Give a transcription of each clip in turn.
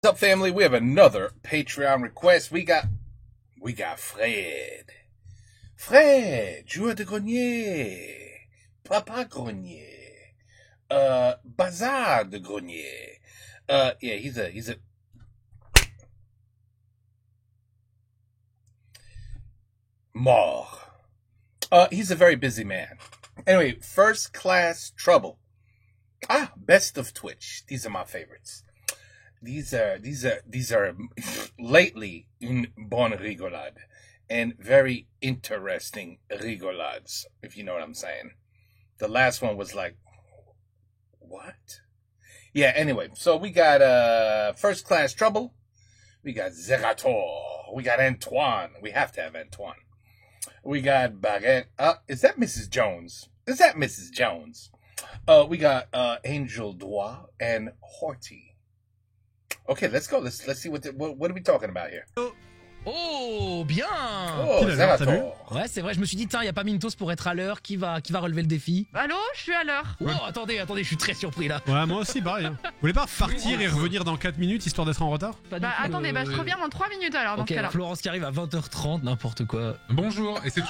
What's up, family? We have another Patreon request. We got Fred. Fred, joueur de grenier. Papa grenier. Bazar de grenier. Yeah, he's a mort. He's a very busy man. Anyway, First Class Trouble. Best of Twitch. These are my favorites. These are lately une bonne rigolade and very interesting rigolades, if you know what I'm saying. The last one was like, what? Yeah, anyway, so we got First Class Trouble, we got Zerator, we got Antoine, we have to have Antoine. We got Baguette, is that Mrs. Jones? Is that Mrs. Jones? We got Angel Dois and Horty. Okay, let's go. Let's see what are we talking about here. Oh, bien. Oh, Zerator. Ouais, c'est vrai, je me suis dit, tiens, il n'y a pas Mintos pour être à l'heure, qui va relever le défi. Allô, je suis à l'heure. Oh, attendez, je suis très surpris là. Ouais, moi aussi, pareil. Vous voulez pas partir et revenir dans 4 minutes histoire d'être en retard? Attendez, je reviens dans 3 minutes alors dans ce cas-là. Florence qui arrive à 20h30, n'importe quoi. Bonjour, et c'est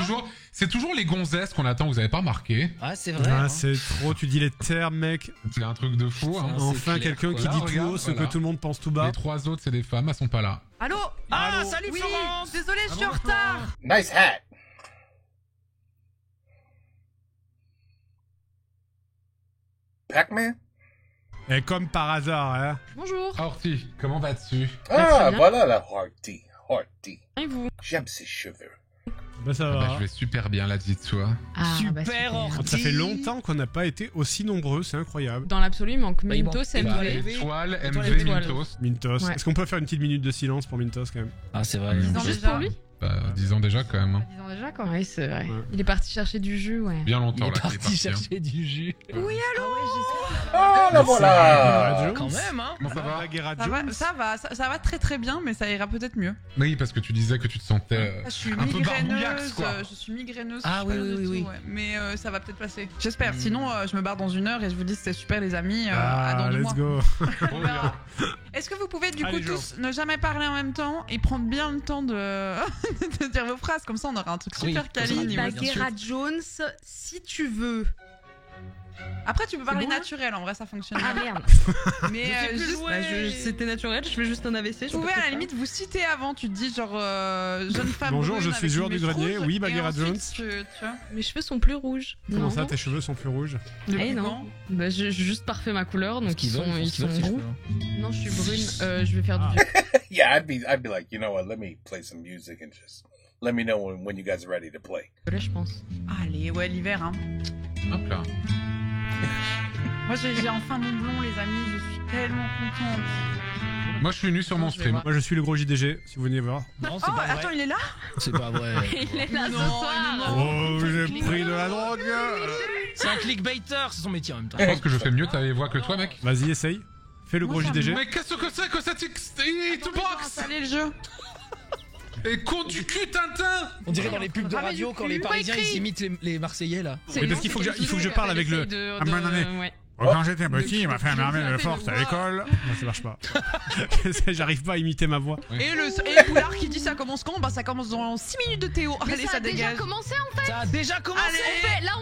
toujours les gonzesses qu'on attend, vous avez pas remarqué? Ah, c'est vrai. Ah, c'est trop, tu dis les termes, mec. C'est un truc de fou, hein. Enfin, quelqu'un qui dit tout haut ce que tout le monde pense tout bas. Les 3 autres, c'est des femmes, elles sont pas là. Allô? Ah, salut Oui, Florence. désolé, je suis en retard. Nice hat. Pac-Man? Et comme par hasard, hein. Bonjour. Horty, comment vas-tu? Voilà la Horty. Et vous? J'aime ses cheveux. Bah ça va. Je vais super bien là, dis-toi. Super Horty. Ça fait longtemps qu'on n'a pas été aussi nombreux, c'est incroyable. Dans l'absolu, il manque il Mintos, manque MV. Étoile, Étoile, MV, étoile. Mintos. Mintos. Ouais. Est-ce qu'on peut faire une petite minute de silence pour Mintos quand même? Ah, c'est vrai. Juste pour lui? Bah, 10 ans déjà quand même. Hein. 10 ans déjà quand même. Oui, c'est vrai. Ouais. Il est parti chercher du jus, ouais. Bien Il longtemps est là. parti chercher du jus. Oui, allô? Ah, la voilà. Quand même, hein. Comment ça va? Bagheera Ça va, Jones. ça va très très bien, mais ça ira peut-être mieux. Oui, parce que tu disais que tu te sentais Je suis un peu barbouillax, migraineuse, quoi. je suis migraineuse. Ah je suis oui, pas oui, du oui. tout, ouais. Mais ça va peut-être passer. J'espère. Sinon, je me barre dans 1 heure et je vous dis c'était super les amis. À dans 2 mois. Let's go. Trop bien. Est-ce que vous pouvez du Allez, coup Jo. tous ne jamais parler en même temps et prendre bien le temps de, de dire vos phrases, comme ça on aura un truc super Oui, quali. comme ça, niveau- bien sûr. Bagheera Jones, si tu veux. Après tu peux parler bon, hein naturel, en vrai ça fonctionne. Ah bien. merde. Mais C'était naturel, je fais juste un AVC. vous pouvez à la limite vous citer avant, tu te dis genre jeune femme. Bonjour, brune je suis avec joueur une du mèche grenier. rouge, Oui, et Bagheera ensuite, Jones. tu vois, Mes cheveux sont plus rouges. Comment Non. ça, tes cheveux sont plus rouges? depuis non. quand Bah, j'ai juste parfait ma couleur, donc ils sont ces roux. cheveux. Non, je suis brune. Je vais faire du. Yeah, I'd be like, you know what? Let me play some music and just let me know when you guys are ready to play. Là, je pense. Allez, ouais, l'hiver, hein. Hop là. Moi, j'ai enfin mon blond, les amis, je suis tellement contente. Moi, je suis nu sur mon Je vais stream. voir. Moi je suis le gros JDG, si vous venez voir. Non, c'est Oh, pas attends, vrai. il est là? C'est pas vrai. Il est là ce Non, soir. Oh, j'ai pris de la drogue. C'est un clickbaiter, c'est son métier en même temps. Je pense que je fais mieux ta voix que toi, mec. Vas-y, essaye. Fais le Moi, gros ça JDG. Mais qu'est-ce que c'est que cette hitbox? Allez, le jeu. Et con du cul, Tintin! On dirait dans les pubs de Ramène radio du quand cul. les Parisiens Écrit. ils imitent les Marseillais là. Oui, parce qu'il faut que je parle avec le. Ah, bonne année. Ouais. Quand j'étais petit, il m'a fait un armée de force à l'école. Non, ça marche pas. J'arrive pas à imiter ma voix. Oui. Et le Poulard qui dit ça commence quand? Bah, ça commence dans 6 minutes de Théo. Mais Allez, ça ça a déjà dégage. commencé en fait. Ça a déjà commencé.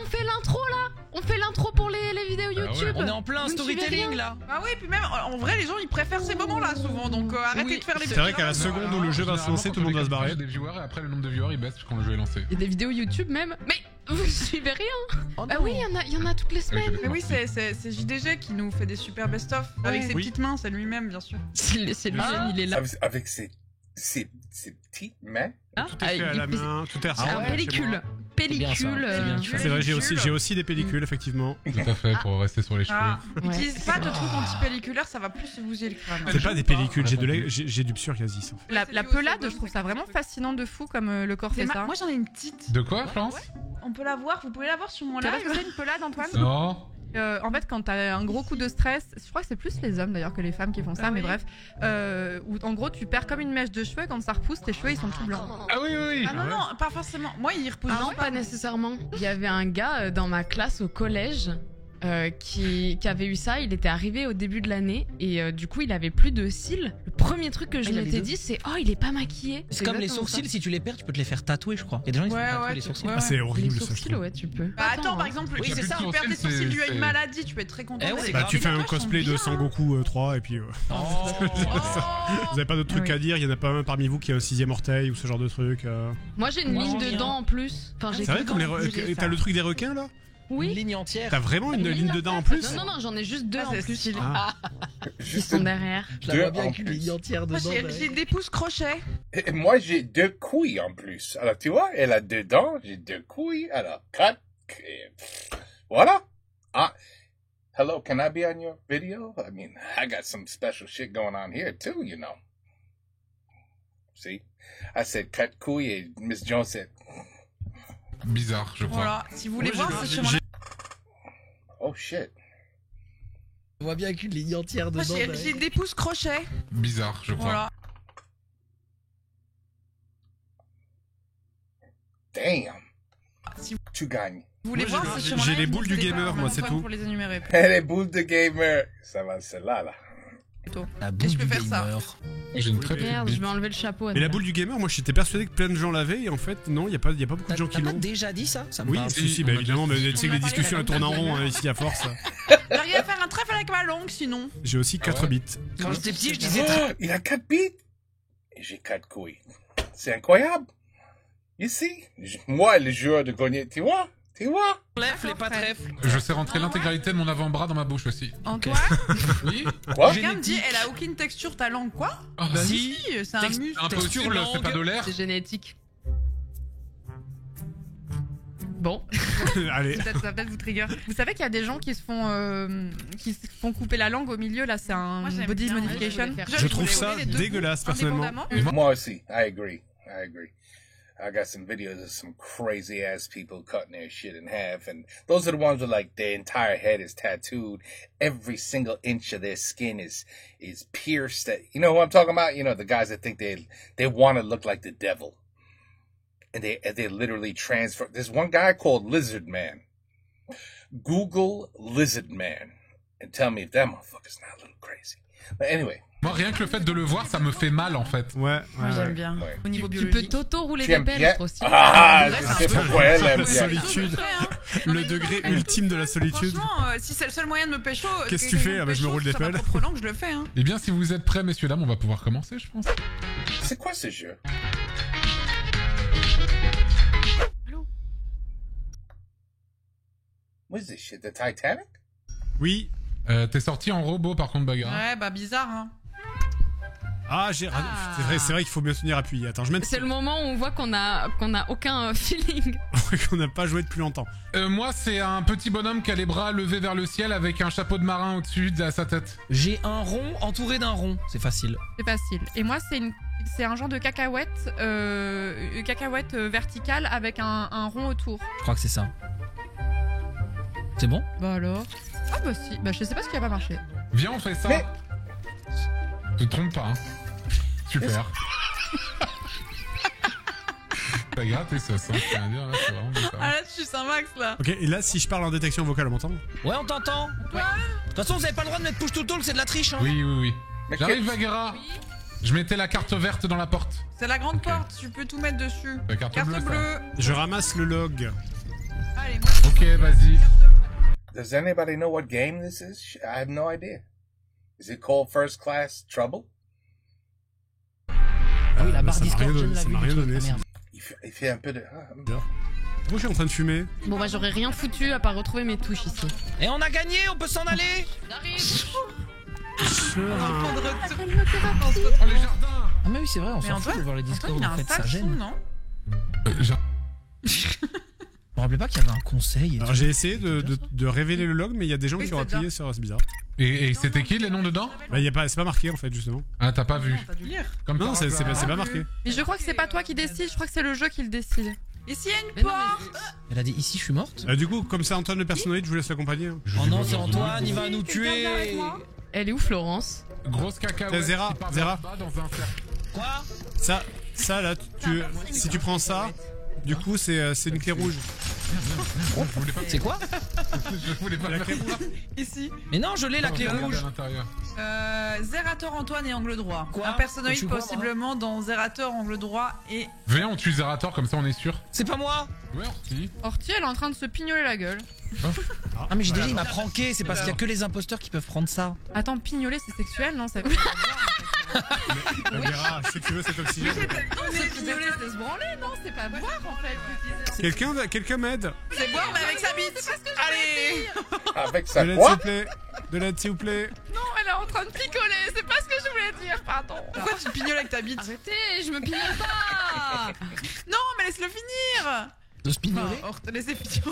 On fait l'intro là. On fait l'intro pour les vidéos Ah ouais. YouTube. On est en plein Vous ne suivez storytelling rien. là. Ah oui, puis même en vrai, les gens ils préfèrent ces moments-là souvent. Donc arrêtez Oui. de faire les C'est vrai qu'à la seconde où le jeu va se lancer, tout le monde va se barrer. J'ai des viewers et après le nombre de viewers il baisse quand le jeu est lancé. Il y a des vidéos YouTube même. Mais vous suivez rien. Oh Bah non. oui, il y en a toutes les Ah oui, semaines. Mais oui, c'est JDG qui nous fait des super best-of. Avec ses Oui. petites mains, c'est lui-même, bien sûr. C'est lui, il est là. Avec ses petites mains. Hein Tout est fait à la main, tout est C'est reçu. un pellicule. bien ça, Pellicule. c'est bien ça. C'est vrai, j'ai aussi des pellicules, effectivement. Tout à fait, pour rester sur les cheveux. Ah, Ouais. utilise pas de trucs antipelliculaires, ça va plus se bousiller le crâne. C'est pas des pellicules, j'ai du psoriasis. En fait. La pelade, je trouve ça vraiment fascinant de fou comme le corps fait ça. Moi j'en ai une petite. De quoi, Florence? On peut la voir, vous pouvez la voir sur mon Tu live. vois ce que c'est une pelade, Antoine Non. En fait, quand t'as un gros coup de stress, je crois que c'est plus les hommes d'ailleurs que les femmes qui font ça, mais oui. bref, où en gros tu perds comme une mèche de cheveux et quand ça repousse, tes cheveux ils sont tout blancs. Ah oui, oui, oui. Ah non, non, pas forcément. Moi, il repousse Ah non, juste pas nécessairement. Il y avait un gars dans ma classe au collège. qui avait eu ça. Il était arrivé au début de l'année et du coup il avait plus de cils. Le premier truc que je il avait m'étais deux. dit c'est oh il est pas maquillé. C'est comme les exactement sourcils, ça. si tu les perds, tu peux te les faire tatouer, je crois. Il y a des gens qui se font tatouer les sourcils. ouais. Ah, c'est Les horrible ça, je sourcils trouve. ouais tu peux. Bah attends, par exemple, Oui, tu c'est ça. perds tes sourcils dû à c'est- une maladie, tu peux être très content. Eh ouais, C'est bah, grave. Tu fais un Les tatouages cosplay sont de bien. Sangoku 3 et puis... Oh. Vous avez pas d'autres trucs Oui. à dire? Il y en a pas un parmi vous qui a un 6ème orteil ou ce genre de truc Moi j'ai une Moi, ligne rien. dedans en plus. Enfin j'ai C'est vrai que comme les... dedans, j'ai T'as ça. le truc des requins là? Une Oui. ligne entière. T'as vraiment une ligne dedans en plus? Non j'en ai juste deux Ah, en c'est plus. stylé. Ah. Qui Juste sont derrière. Je la deux vois bien en avec une plus. ligne entière Moi, dedans. j'ai des pouces crochets. Et moi, j'ai 2 couilles en plus. Alors, tu vois, elle a 2 dents, j'ai 2 couilles. Alors, 4. Voilà. Ah, hello, can I be on your video? I mean, I got some special shit going on here too, you know. See? I said 4 couilles et Miss Jones said, Bizarre, je crois. Voilà. Si vous voulez Moi, voir, c'est j'ai- sur mon. j'ai- oh shit. Je vois bien avec une ligne entière Moi, dedans. j'ai des pouces crochets. Bizarre, je crois. Voilà. Damn. Si Tu gagnes. vous voulez Moi, voir, j'ai- c'est sur mon j'ai live, les boules du n'hésitez pas, gamer, moi, c'est Antoine, tout. Pour les énumérer. Les boules de gamer. Ça va, celle-là, là. La Et boule je peux du faire ça. gamer. J'ai une très petite Merde je bite. vais enlever le chapeau. Mais la boule du gamer, moi j'étais persuadé que plein de gens l'avaient et en fait non, il y a pas beaucoup de gens qui T'as pas l'ont. déjà dit ça? Ça me Oui, parle. si, on bah a évidemment, mais déjà- tu sais que on a les parlé discussions la elles tournent en langue rond gamer. ici à force. J'arrive à faire un trèfle avec ma langue sinon. J'ai aussi 4 ouais. bits. Quand j'étais petit, je disais. Oh, il a 4 bits. Et j'ai 4 couilles. C'est incroyable. Ici, moi, le joueur de gagner, tu vois? Tu vois? Trèfle et pas trèfle. Je sais rentrer l'intégralité de mon avant-bras dans ma bouche aussi. Antoine, Oui. Quoi? quelqu'un me dit, elle a aucune texture ta langue, quoi? Ah, bah, Si. C'est un Texte- muscle. Impossible, Texture c'est pas de l'air. C'est génétique. Bon. Allez, Ça va peut-être vous trigger. Vous savez qu'il y a des gens qui se font couper la langue au milieu, là, c'est un Moi, j'aime body bien. modification. Ouais, je trouve voulais ça rouler les deux dégueulasse bouts personnellement. indépendamment. Moi aussi, I agree. I got some videos of some crazy ass people cutting their shit in half, and those are the ones where like their entire head is tattooed, every single inch of their skin is pierced. You know who I'm talking about? You know the guys that think they want to look like the devil, and they literally transfer. There's one guy called Lizard Man. Google Lizard Man and tell me if that motherfucker's not a little crazy. But anyway. Moi, rien que le fait de le voir, ça me fait mal en fait. Ouais, Moi, ouais. j'aime bien. Ouais. Au niveau Tu peux biologique. t'auto-rouler Tu des aimes pelles, bien? c'est trop stylé. Ah, Ouais, je c'est sais un peu- pourquoi elle aime La bien. solitude, le degré ultime de la solitude. Franchement, si c'est le seul moyen de me pécho. Qu'est-ce que tu fais? Ah bah, je me roule des sur ma pelles. propre langue, je le fais, hein. Eh bien, si vous êtes prêts, messieurs, dames, on va pouvoir commencer, je pense. C'est quoi ce jeu? What is this shit? The Titanic? Oui. T'es sorti en robot, par contre, bagarre. Ouais, bah bizarre, hein. Ah, c'est vrai qu'il faut bien tenir appuyé. Attends, je mets C'est le moment où on voit qu'on a aucun feeling. qu'on n'a pas joué depuis longtemps. Moi, c'est un petit bonhomme qui a les bras levés vers le ciel avec un chapeau de marin au-dessus de sa tête. J'ai un rond entouré d'un rond. C'est facile. C'est facile. Et moi, c'est un genre de cacahuète, verticale avec un rond autour. Je crois que c'est ça. C'est bon? Bah alors. Ah bah si. Bah je sais pas ce qui a pas marché. Viens, on fait ça. Mais- Te trompe pas, hein. Super. T'as gratté ça, ça, c'est à dire, là, c'est vraiment bizarre. Ah là, je suis un max là. Ok, et là, si je parle en détection vocale, on m'entend? Ouais, on t'entend. De toute façon, vous avez pas le droit de mettre push to talk, c'est de la triche, hein. Oui, oui, oui. Mais J'arrive, Bagheera. Je mettais la carte verte dans la porte. C'est la grande Ok. porte, tu peux tout mettre dessus. La carte, Carte bleue, ça. bleue. Je ramasse le log. Allez, moi. Ok, vas-y. Does anybody know what game this is? I have no idea. Is it called First Class Trouble? Ah oui, la barre ça m'a Discord, rien je donné, ne l'ai ça vu m'a du rien tout. donné, Ah, merde. Il fait un peu de... Pourquoi je suis en train de fumer? Bon bah j'aurais rien foutu à part retrouver mes touches ici. Et on a gagné, on peut s'en aller. Serein. Oh, les jardins. Ah mais oui, c'est vrai, on Mais s'en fout Antoine, de voir les Antoine, Discord, il a en un fait, ça sale son, gêne. non? Je me rappelais pas qu'il y avait un conseil. et Alors tout. j'ai essayé de révéler le log, mais il y a des gens Oui, qui ont c'est appuyé sur... C'est bizarre. Et c'était qui les noms dedans? Bah, c'est pas marqué en fait, justement. Ah, t'as pas vu. Non, t'as dû lire. Comme Non, par c'est hasard. pas marqué. Mais je crois que c'est pas toi qui décide, je crois que c'est le jeu qui le décide. Et s'il y a une Mais non, porte? Elle a dit ici, je suis morte. Du coup, comme c'est Antoine le personnage, je vous laisse l'accompagner. hein. Je Oh dis non, bonjour, c'est bonjour. Antoine, il va nous tuer. Elle est où Florence? Grosse cacahuète. Zera, qui part Zera. vers le bas dans un cercle. Quoi? Ça là, si tu prends ça, du coup, c'est une clé rouge. Je voulais pas. C'est quoi? Je voulais pas faire ça. Ici. Mais non, je l'ai la clé Regardez rouge. à l'intérieur. Zerator Antoine et angle droit. Quoi? Un personnage Tu vois, moi possiblement dans Zerator angle droit et. Viens, on tue Zerator, comme ça on est sûr. C'est pas moi. Ouais, Orti. Ortie, elle est en train de se pignoler la gueule. Ah mais j'ai déjà il m'a pranké, c'est parce qu'il y a que les imposteurs qui peuvent prendre ça. Attends, pignoler, c'est sexuel, non? Ça fait On verra, si tu veux cet oxygène. Non, c'est pignoler, c'est se branler, non? C'est pas boire en fait. Quelqu'un m'aide? C'est boire mais avec sa bite. Allez. Avec De ça l'aide, s'il quoi? vous plaît. De l'aide, s'il vous plaît. Non, elle est en train de picoler, c'est pas ce que je voulais dire, pardon. Pourquoi tu pignoles avec ta bite? Arrêtez, je me pignole pas. Non, mais laisse-le finir. De se pignoler. Laissez finir.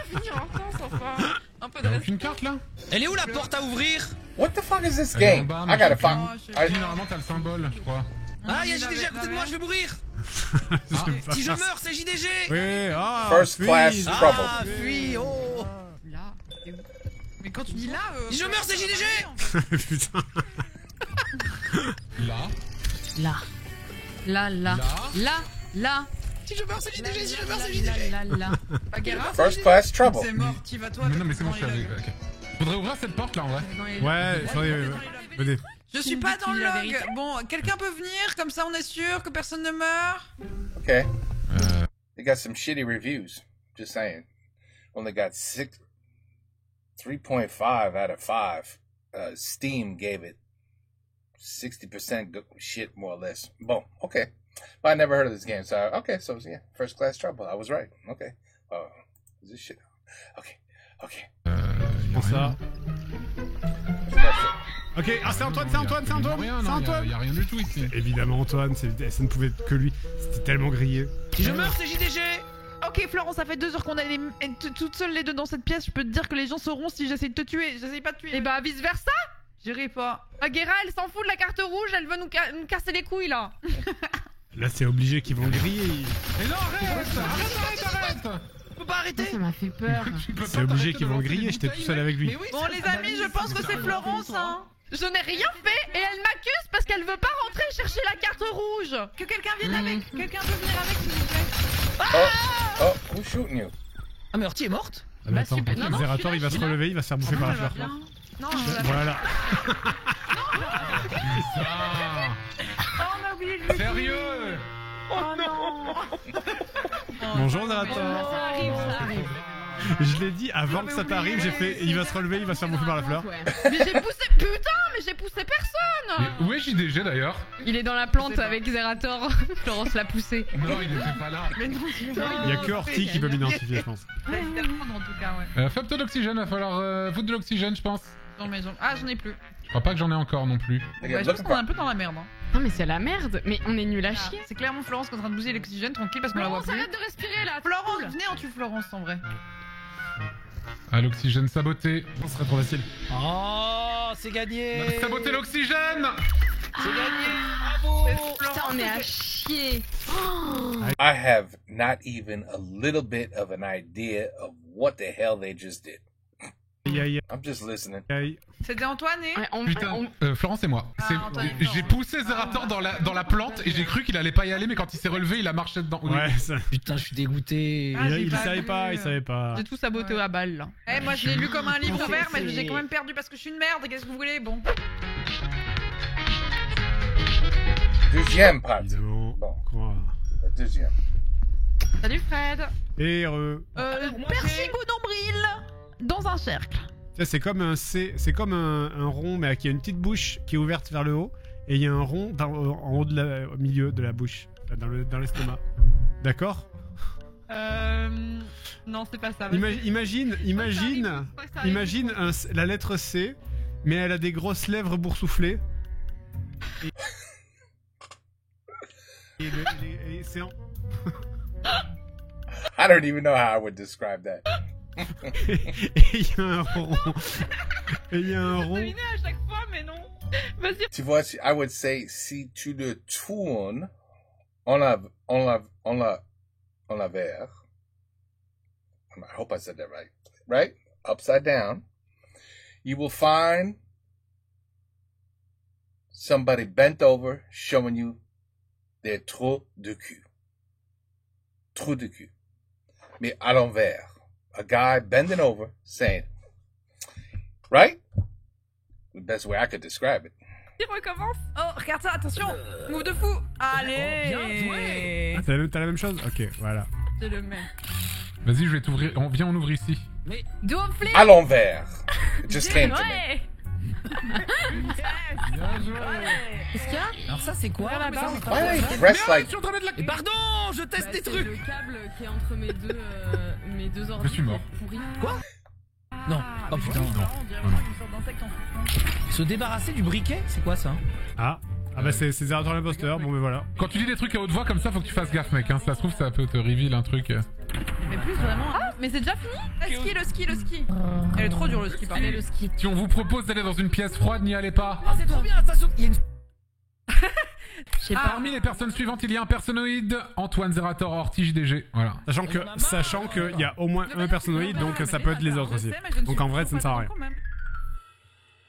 Finir en France, enfin. Un peu de Y'a respect. aucune carte là? Elle est où la porte à ouvrir? What the fuck is this Elle est en game? bas, I mais gotta je sais find. pas. I- Généralement t'as le symbole, je crois. Ah, il y a JDG à côté de moi, je vais mourir. Si je meurs, c'est JDG. Oui, ah, First class oui. trouble. Ah, fuis, oh. Là, c'est où? Mais quand tu dis là. Si je meurs, c'est JDG. Putain. Là, Là. Là, là. Là, là. Si je meurs, c'est JDG. Si je meurs, c'est Là, JDG. là, là. Baguera. First class trouble. C'est mort, t'y vas toi. Mais non, mais c'est bon, je suis dans les avec. logs. Ok. Faudrait ouvrir cette porte là en vrai. Ouais, il faudrait. Venez. Je suis pas dans le log. Bon, quelqu'un peut venir, comme ça on est sûr que personne ne meurt. Okay. They got some shitty reviews. Just saying. Only got 3.5 out of 5. Steam gave it 60% shit, more or less. Bon, okay. But I never heard of this game, so okay. So yeah, first class trouble. I was right. Okay. Is this shit? Okay. Okay. Prends ça. That's it. Ok, ah, c'est Antoine, c'est Antoine, c'est Antoine. Rien, C'est non, Antoine. y'a rien du tout ici. Évidemment, Antoine, ça ne pouvait être que lui. C'était tellement grillé. Si je meurs, c'est JDG. Ok Florence, ça fait 2 heures qu'on est toutes seules les deux dans cette pièce. Je peux te dire que les gens sauront si j'essaie de te tuer. J'essaie pas de tuer. Et bah, vice versa. J'irai pas. Baguera, elle s'en fout de la carte rouge, elle veut nous casser les couilles là. Là, c'est obligé qu'ils vont griller. Mais non, arrête. Je peux pas arrêter. Ça m'a fait peur. C'est obligé qu'ils vont griller. J'étais tout seul avec lui. Bon les amis, je pense que c'est Florence hein. Je n'ai rien fait et elle m'accuse parce qu'elle veut pas rentrer chercher la carte rouge. Que quelqu'un vienne avec. Quelqu'un peut venir avec s'il vous plaît. Oh, who's shooting you? Ah mais Ortie est morte. Ah, mais attends, super. Non, non, Zerator, il va se relever, il va se faire bouffer par la fleur. Non, Voilà. Ah, on a oublié de le sérieux? Oh non. Bonjour, Zerator. Ça arrive, ça arrive. Je l'ai dit avant que ça t'arrive, j'ai fait. Il va se relever, il va se faire bouffer par la fleur. Ouais. Mais j'ai poussé. Putain, mais j'ai poussé personne. Mais où est JDG d'ailleurs? Il est dans la plante avec Zerator. Florence l'a poussé. Non, il était pas là. Mais non, Il y a que Orti qui peut m'identifier, je pense. en tout cas, ouais. Fais un peu d'oxygène, va falloir foutre de l'oxygène, je pense. Dans maison. Ah, j'en ai plus. Je crois pas que j'en ai encore non plus. They Ouais, got je pense qu'on est un peu dans la merde. Hein. Non, mais c'est la merde. Mais on est nul à chier. C'est clairement Florence qui est en train de bousiller l'oxygène tranquille parce qu'on la voit Florence, plus. arrête de respirer là. Florence, venez, on tue Florence en vrai. Ah, l'oxygène saboté. Ce serait trop facile. Oh, c'est gagné. Saboter l'oxygène! C'est gagné. Bravo. Putain, on est à chier. I have not even a little bit of an idea of what the hell they just did. Aïe, aïe, I'm just listening. aïe. C'était Antoine et. Ouais, Putain, Florence et moi. Ah, Antoine, J'ai poussé Zerator dans la plante et j'ai cru qu'il allait pas y aller, mais quand il s'est relevé, il a marché dedans. Oui. Ouais, ça. Putain, je suis dégoûté. Ah, Il j'ai savait vu. pas, il savait pas. J'ai tout saboté à balle là. Eh, moi je l'ai lu comme un livre C'est- ouvert, mais c'est- j'ai quand même perdu parce que je suis une merde. Qu'est-ce que vous voulez? Bon. Deuxième partie. Évidemment. Bon, Quoi. la deuxième. Salut Fred. Et heureux. Persique au nombril dans un cercle. Ça, c'est comme un C, c'est comme un rond, mais qui a une petite bouche qui est ouverte vers le haut, et il y a un rond en haut au milieu de la bouche, dans l'estomac. D'accord? Non, c'est pas ça. Imagine la lettre C, mais elle a des grosses lèvres boursouflées. Et c'est en... I don't even know how I would describe that. Et il y a un rond. Et il y a un rond. à chaque fois, mais non. Vas-y. Tu vois, I would say, si tu le tournes en l'envers, I hope I said that right, right? Upside down, you will find somebody bent over showing you their trou de cul. Trou de cul. mais à l'envers. A guy bending over, saying, right? The best way I could describe it. Il recommence. Oh, regarde ça, attention. Move de fou. Allez. Ah, t'as la même chose? Ok, voilà. C'est le même. Vas-y, je vais t'ouvrir. Viens, on ouvre ici. Do a flip. À l'envers. It just came to me. Ouais. Bien joué. Qu'est-ce qu'il y a? Alors ça c'est quoi? Regarde là-bas. Why are you dressed like... Je suis en train de mettre la... Et pardon, je teste des C'est trucs. le câble qui est entre mes deux ordi. Je suis mort. Pourri. Quoi? Non. Oh putain, non. Se débarrasser du briquet, c'est quoi ça? Ah bah c'est Zerator l'imposteur, bon mais voilà. Quand tu dis des trucs à haute voix comme ça, faut que tu fasses gaffe, mec. Hein. Ça se trouve, ça peut te reveal un truc. Mais plus vraiment. Ah, mais c'est déjà fini. Le ski. Elle est trop dure le ski, par Allez, contre. le ski. Si on vous propose d'aller dans une pièce froide, n'y allez pas. Oh, c'est trop bien, ça saute. Il y a une... Je sais pas. Parmi les personnes suivantes, il y a un personnoïde, Antoine Zerator Orti JDG. Voilà. Sachant qu'il y a au moins un personnoïde, donc ça peut être les autres aussi. Donc en vrai, ça ne sert à rien.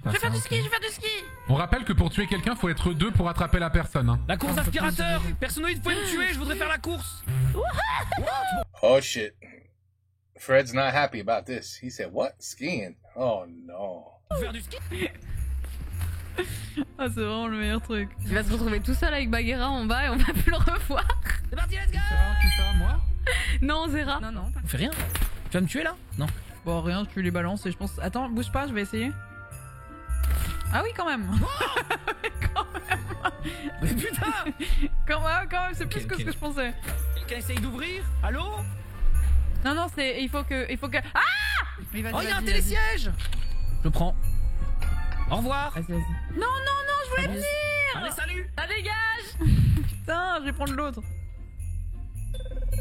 Je vais faire du ski. On rappelle que pour tuer quelqu'un, faut être deux pour attraper la personne. Hein. La course d'aspirateur. Personnoïde, faut me tuer, je voudrais faire la course. Oh shit. Fred's not happy about this. He said, what? Skiing? Oh no. Faire du ski. Ah, c'est vraiment le meilleur truc. Il va se retrouver tout seul avec Bagheera en bas et on va plus le revoir. C'est parti, let's go. Tout ça, moi. Non, Zera. Non. On fait rien. Tu vas me tuer là? Non. Bon, rien, tu les balances et je pense. Attends, bouge pas, je vais essayer. Ah oui, quand même. Mais putain. Quand même, c'est plus Ok, que ok. ce que je pensais. Quelqu'un essaye d'ouvrir? Allô? Non, c'est. Il faut que. Ah! Mais vas-y, Oh, il y a un vas-y, télésiège. Je prends. Au revoir. vas-y. Non, je voulais. Allez, salut. Ça dégage. Putain, je vais prendre l'autre.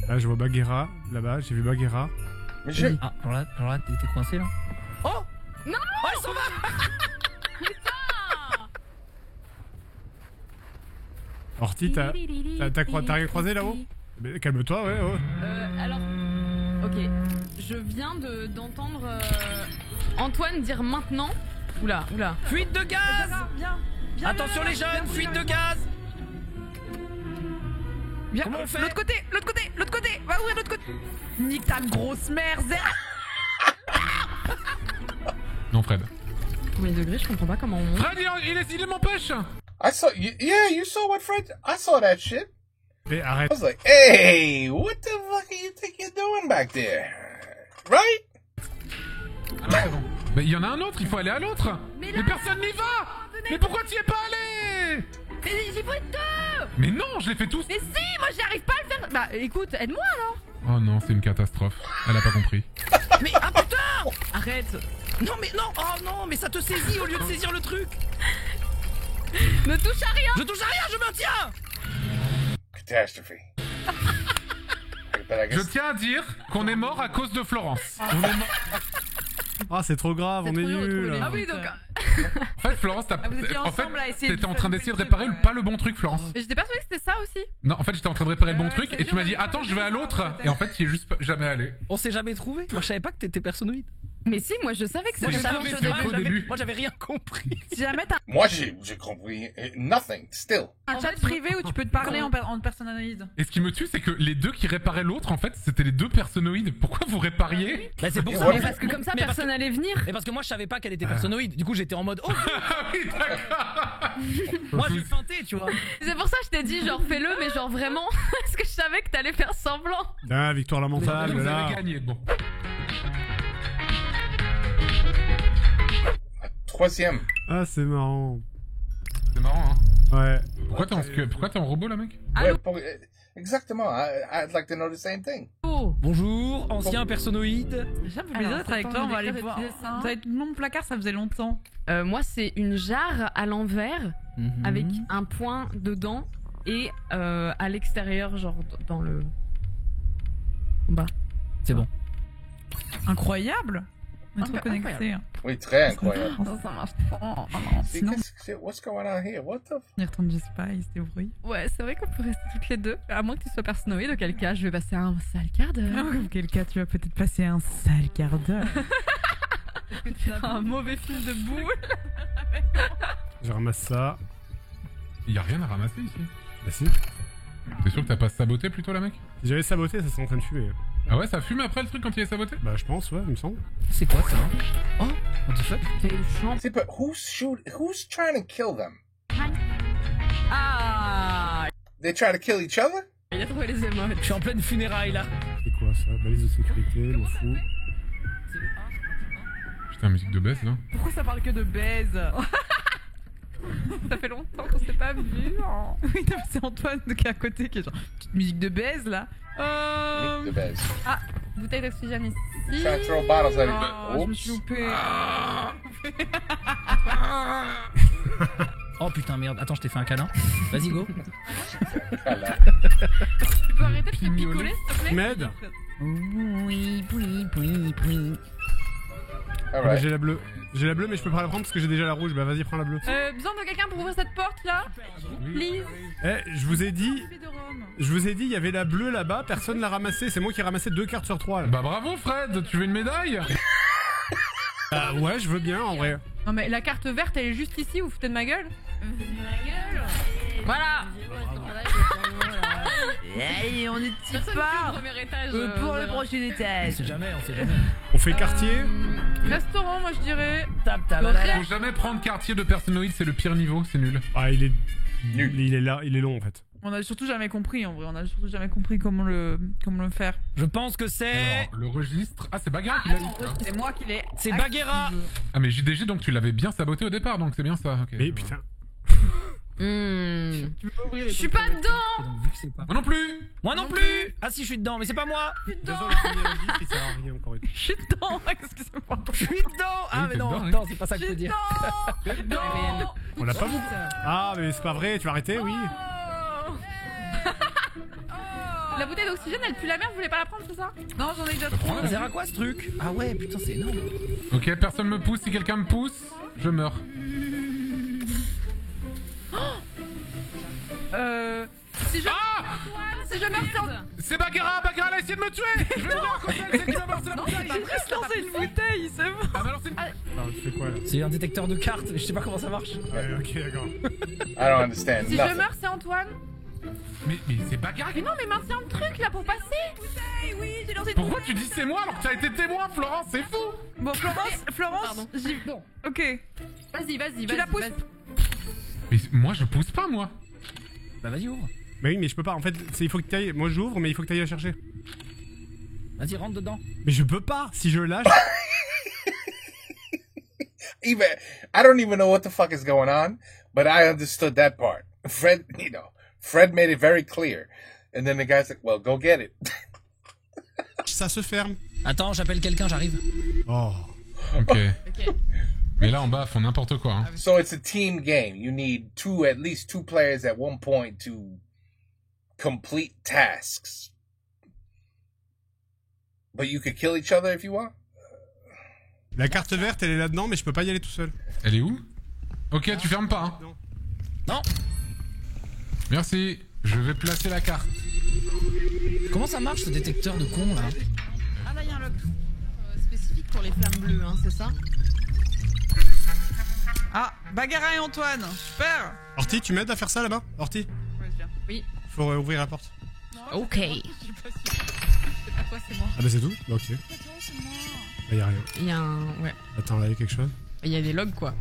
Là, je vois Bagheera, là-bas, j'ai vu Bagheera. Mais je- Ah, genre là, t'es coincé là. Oh. Non. Oh, ils s'en va. Orti, t'as rien croisé là-haut? Mais calme-toi, ouais. Alors, ok. Je viens d'entendre Antoine dire maintenant. Oula. Fuite de gaz. Viens. Attention les jeunes, fuite de gaz. Viens. Comment on fait? L'autre côté. Va ouvrir l'autre côté. Nique ta grosse mère, Zera. Non, Fred. Premier degré, je comprends pas comment on monte. Fred, il m'empêche. I saw, yeah, you saw what Fred, I saw that shit. Mais I arrête. was like, hey, what the fuck are you think you're doing back there? Right? Mais il y en a un autre, il faut aller à l'autre. Mais personne n'y va. Mais pourquoi tu y es pas allé? Mais j'ai pris deux. Mais non, je l'ai fait tous. Mais si, moi j'y arrive pas à le faire. Bah écoute, aide-moi alors. Oh non, c'est une catastrophe. Elle a pas compris. Mais ah putain. Arrête. Non mais non. Oh non, mais ça te saisit au lieu de saisir le truc. Ne touche à rien. Je touche à rien, je maintiens. Catastrophe. But I Je guess tiens à dire qu'on est mort à cause de Florence. On est mort- Ah, c'est trop grave, on est nuls. Ah oui, donc. En fait, Florence, vous étiez en fait, ensemble à essayer de t'étais en faire train le d'essayer de truc, réparer ouais. pas le bon truc, Florence. Mais j'étais persuadée que c'était ça aussi. Non, en fait, j'étais en train de réparer le bon truc c'est et tu m'as dit bien, attends, je vais à l'autre. peut-être. Et en fait, il est juste jamais allé. On s'est jamais trouvé. Moi je savais pas que t'étais personnoïde. Mais si, moi je savais que Moi c'était je ça. savais c'est pas, au début. moi j'avais rien compris. Si jamais t'as moi, j'ai compris nothing, still. un chat privé où tu peux te parler en personnalise. Et ce qui me tue, c'est que les deux qui réparaient l'autre, en fait, c'était les deux personnoïdes. Pourquoi vous répariez? Bah c'est pour Et ça. voilà. Mais parce que comme ça, Mais parce personne allait venir. Mais parce que moi je savais pas qu'elle était personnoïde. Du coup j'étais en mode oh Ah oui, d'accord. moi j'ai feinté tu vois. C'est pour ça que je t'ai dit, genre fais-le, mais genre vraiment. Parce que je savais que t'allais faire semblant. Ah, victoire lamentable, Vous là. avez gagné. Bon. Troisième. Ah, c'est marrant. C'est marrant, hein. Ouais. Pourquoi t'es en robot, là, mec? Ouais, exactement. I'd like to know the same thing. Oh. Bonjour, ancien personnoïde. J'ai un peu Alors, plaisir d'être avec attends, toi, on je va vais aller écrire voir. des dessins. Ça va être mon placard, ça faisait longtemps. Moi, c'est une jarre à l'envers avec un point dedans et à l'extérieur, genre dans le. En bas. C'est bon. Incroyable. On est trop Incroyable. connectés. Oui, très incroyable. Ça marche pas. See, Sinon, what's going on here? What the? on y retourne, je sais pas, il se débrouille. Ouais, c'est vrai qu'on peut rester toutes les deux. À moins que tu sois personnoïde, auquel cas je vais passer un sale quart d'heure. Auquel cas, tu vas peut-être passer un sale quart d'heure. Un mauvais film de boule. Je ramasse ça. Y a rien à ramasser ici. Bah si. T'es sûr que t'as pas saboté plutôt, là, mec? Si j'avais saboté, ça serait en train de fumer. Ah ouais, ça fume après le truc quand il est saboté? Bah je pense, ouais, il me semble. C'est quoi ça? Oh, what the fuck? See, but who's trying to kill them? Ah, They try to kill each other? il a trouvé les émotes. Je suis en pleine funérailles là. C'est quoi ça? Balise de sécurité, m'en fous. Putain, musique de baisse là. Pourquoi ça parle que de baise? Ça fait longtemps qu'on s'est pas vu. Oh. Oui, non, c'est Antoine qui est à côté qui est genre petite musique de baise là. The best. Ah, bouteille d'oxygène ici. Try to throw bottles at Oh, je me it. suis loupé. Oh putain, merde. Attends, je t'ai fait un câlin. Vas-y, go. Tu peux arrêter de te picoler, s'il te plaît? Med. Oui, oui. All Bah, right. j'ai la bleue. J'ai la bleue, mais je peux pas la prendre parce que j'ai déjà la rouge. Bah vas-y, prends la bleue. Besoin de quelqu'un pour ouvrir cette porte là? Please. Eh, je vous ai dit, De Rome. il y avait la bleue là-bas, personne l'a ramassée. C'est moi qui ai ramassé 2 cartes sur 3 là. Bah bravo Fred, tu veux une médaille? Bah ouais, je veux bien en vrai. Non mais la carte verte elle est juste ici, vous foutez de ma gueule? Voilà. Allez, on est petit Personne ne part. au premier étage. Pour le Zara. prochain On étage. sait jamais, on sait jamais. On fait quartier. Restaurant, moi je dirais. Faut jamais prendre quartier de personnoïde, c'est le pire niveau, c'est nul. Ah, il est Nul. il est là, il est long en fait. On a surtout jamais compris en vrai, on a surtout jamais compris comment le faire. Je pense que c'est. Alors, le registre... Ah, c'est Bagheera qui l'a dit. C'est moi qui l'ai. C'est Bagheera. Ah, mais JDG, donc tu l'avais bien saboté au départ, donc c'est bien ça. ok. Mais putain. Hmm. Tu peux ouvrir les Je suis pas dedans. Donc, vu que c'est pas. Moi non plus. Moi non plus. Ah si, je suis dedans, mais c'est pas moi. Désolé, le premier registre, il sert à rien encore une fois. Je suis dedans, excusez-moi. Je suis dedans. Ah Oui, mais t'es non, dedans, oui. non, c'est pas ça que je veux dire. On l'a pas vu. Ah, mais c'est pas vrai, tu vas arrêter, oui. La bouteille d'oxygène elle pue la merde, vous voulez pas la prendre, c'est ça? Non, j'en ai déjà trop. Ça sert à quoi ce truc? Ah ouais, putain, c'est énorme. Ok, personne me pousse, si quelqu'un me pousse, je meurs. Si je... Ah, si je meurs, c'est en... c'est Bagheera, Bagheera elle a essayé de me tuer. Je vais mourir quand elle, c'est qui va lancer la bouteille. J'ai juste lancé une bouteille, c'est bon. Ah, mais alors c'est... Alors, tu fais quoi là? C'est un détecteur de cartes, je sais pas comment ça marche. Ouais, ok, d'accord. I don't understand. Si je Nothing. meurs, c'est Antoine. Mais c'est Bagheera qui... Mais non, mais maintiens le truc là pour passer. Oui, j'ai lancé une Pourquoi tu dis c'est moi alors que tu as été témoin, Florence, c'est fou. Bon, Florence, Pardon. Bon, ok. Vas-y. Tu la pousses? Mais moi je pousse pas, moi. Bah vas-y, ouvre. Mais oui, mais je peux pas. En fait, il faut que t'ailles. Moi j'ouvre, mais il faut que t'ailles la chercher. Vas-y, rentre dedans. Mais je peux pas. Si je lâche. Even I don't even know what the fuck is going on, but I understood that part. Fred made it very clear. And then the guy's like, well, go get it. Ça se ferme. Attends, j'appelle quelqu'un, j'arrive. Oh. Ok. Mais là en bas, font n'importe quoi. Hein. So it's a team game. You need at least two players at one point to complete tasks. But you could kill each other if you want. La carte verte, elle est là-dedans, mais je peux pas y aller tout seul. Elle est où? Ok, tu fermes pas. Hein. Non. Merci. Je vais placer la carte. Comment ça marche ce détecteur de con là? Ah là, il y a un lock. Spécifique pour les flammes bleues, hein, c'est ça? Ah, Bagheera et Antoine, super. Orti, tu m'aides à faire ça là-bas? Orti, Ouais, je viens. Oui. faut ouvrir la porte. Ok. C'est pas toi, c'est moi. Ah bah c'est tout? Bah, ok. Bah y'a rien. Il y a un... Ouais. Attends, là y'a quelque chose? Il y a des logs, quoi.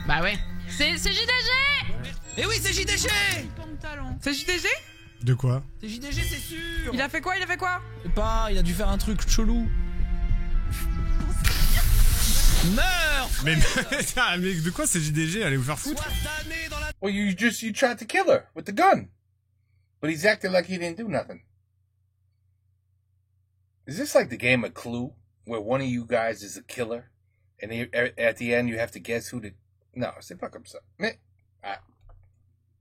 Bah ouais. C'est JDG. Eh oui, c'est JDG. C'est JDG? De quoi? C'est JDG, c'est sûr. Il a fait quoi? Je sais pas, il a dû faire un truc chelou. Meurs. Mais, mais de quoi c'est JDG? Allez vous faire foutre? Satané dans la... Well, you tried to kill her with the gun, but he's acting like he didn't do nothing. Is this like the game of Clue, where one of you guys is a killer, and at the end you have to guess who the... Non, c'est pas comme ça. Mais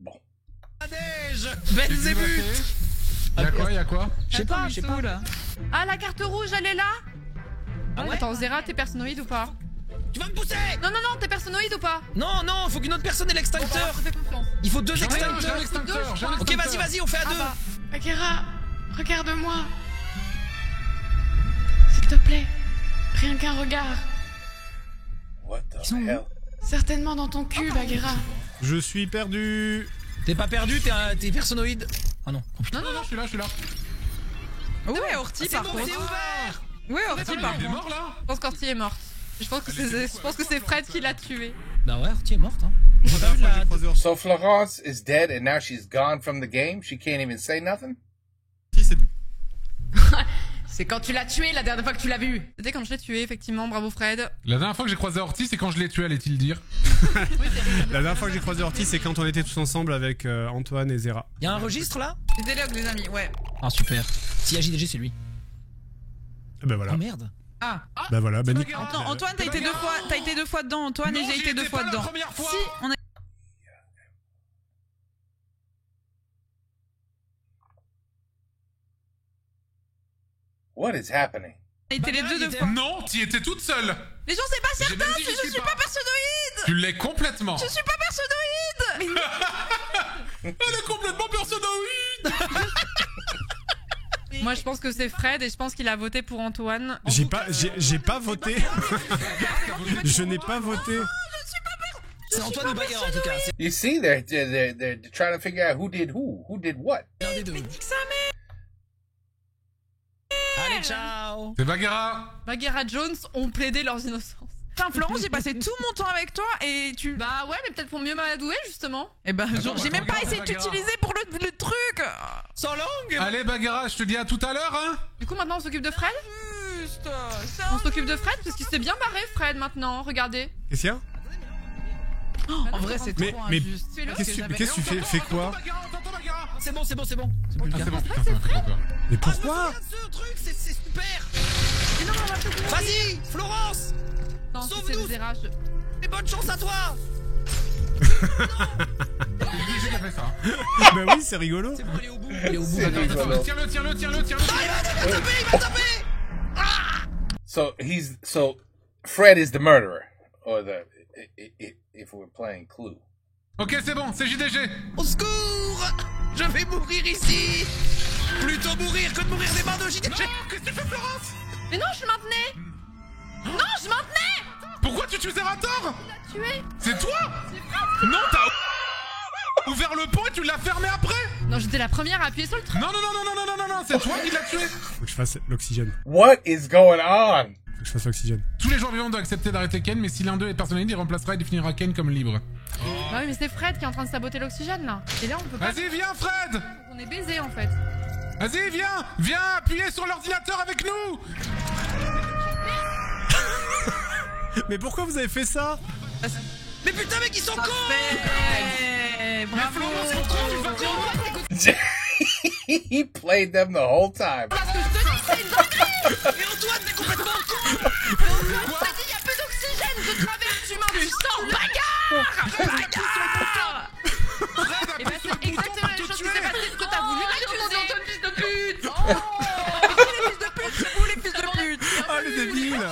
bon. Belzébuth. Y'a quoi? Je sais pas, là. Ah, la carte rouge, elle est là? Ah ouais? Attends, Zera, t'es personnoïde ou pas? Tu vas me pousser. Non, t'es personnoïde ou pas? Non, faut qu'une autre personne ait Bon, l'extincteur. je te fais confiance. Il faut 2 J'ai un extincteurs. extincteur, j'ai un Ok, extincteur. vas-y, on fait à 2. Bagheera, regarde-moi. S'il te plaît, rien qu'un regard. What the sont où? hell? Certainement dans ton cul, Bagheera. Je suis perdu. T'es pas perdu, t'es personnoïde. Ah non. Oh putain. Non, je suis là. Ouais, Orti par contre. Ouais, Orti par Il est contre. mort là? Je pense qu'Orti est morte. Je pense que c'est Fred qui l'a tué. Bah ouais, Orti est morte. Hein. La dernière fois que j'ai croisé Orti, So Florence is dead and now she's gone from the game? She can't even say nothing? c'est C'est quand tu l'as tué la dernière fois que tu l'as vu. C'était quand je l'ai tué, effectivement. Bravo Fred. La dernière fois que j'ai croisé Orti, c'est quand je l'ai tué, allait-il dire. La dernière fois que j'ai croisé Orti, c'est quand on était tous ensemble avec Antoine et Zera. Y'a un registre là? Les logs, les amis, ouais. Ah super. Si JDG c'est lui. Et ben voilà. Oh merde. Ah. Bah voilà, bah Bagarre. Attends, Antoine, t'as été deux fois dedans, Antoine, et Non, j'ai j'y été deux étais fois pas la dedans. première fois. Si, on a What is happening? été les deux fois. Non, t'y étais toute seule. Les gens, c'est pas J'ai certain, même dit si je suis pas personnoïde. Tu l'es complètement. Je suis pas personnoïde. Elle est complètement personnoïde. Moi, je pense que c'est Fred et je pense qu'il a voté pour Antoine. J'ai pas voté. Je n'ai pas voté. C'est Antoine ou Bagarre en tout cas. C'est You see, they're trying to figure out who did what. l'un des deux. Allez, ciao. C'est Bagheera. Bagheera Jones ont plaidé leurs innocences. Putain, Florence, j'ai passé tout mon temps avec toi et tu. Bah ouais, mais peut-être pour mieux m'adouer, justement. Eh ben, Attends, j'ai même pas attends, essayé de Bagarre. t'utiliser pour le truc. Sans langue. Allez Bagheera, je te dis à tout à l'heure, hein. Du coup, maintenant, on s'occupe de Fred. Juste. On s'occupe de Fred parce qu'il s'est bien barré, Fred, maintenant. Regardez. Qu'est-ce qu'il y a? En vrai, c'est Mais- trop mais- injuste. Qu'est-ce que tu fais? Fais quoi? C'est bon, c'est bon, c'est bon. Ah c'est bon, putain, ça m'a fait trop peur. Mais pourquoi? Ce truc, c'est super. Mais non, on va peut-être mourir. Vas-y, Florence. Non, si Sauve-nous. c'est Zera, Et bonne chance à toi. C'est lui qui a fait ça. Bah oui, c'est rigolo. C'est bon, elle est au bout. Elle est au bout. C'est Attends, rigolo. tiens-le. Il va taper. So Fred is the murderer, or if we're playing Clue. Ok, c'est bon, c'est JDG. Au secours. Je vais mourir ici. Plutôt mourir que de mourir des mains de JDG. Qu'est-ce que tu fais, Florence? Mais non, je le maintenais. Non, je maintenais. Pourquoi tu tues Zerator? Tué. C'est toi? Non, t'as ouvert le pont et tu l'as fermé après? Non, j'étais la première à appuyer sur le truc. Non, c'est toi qui l'as tué. Faut que je fasse l'oxygène. What is going on? Faut que je fasse l'oxygène. Tous les joueurs vivants doivent accepter d'arrêter Ken, mais si l'un d'eux est personnalisé, il remplacera et définira Ken comme libre. Bah oui, mais c'est Fred qui est en train de saboter l'oxygène là. Et là, on peut pas. Vas-y, viens, Fred. On est baisé en fait. Vas-y, viens appuyer sur l'ordinateur avec nous. Mais pourquoi vous avez fait ça? Mais putain, mec, ils sont cons. Bravo. He played them the whole time. Et Antoine, t'es complètement con. Quoi? Il y a peu d'oxygène, je traverse humain du sang. Bagarre. Et bah c'est exactement la chose qui s'est passée. Ce que t'as voulu m'accuser. Fils de pute. C'est vous les fils de pute. Oh les débiles!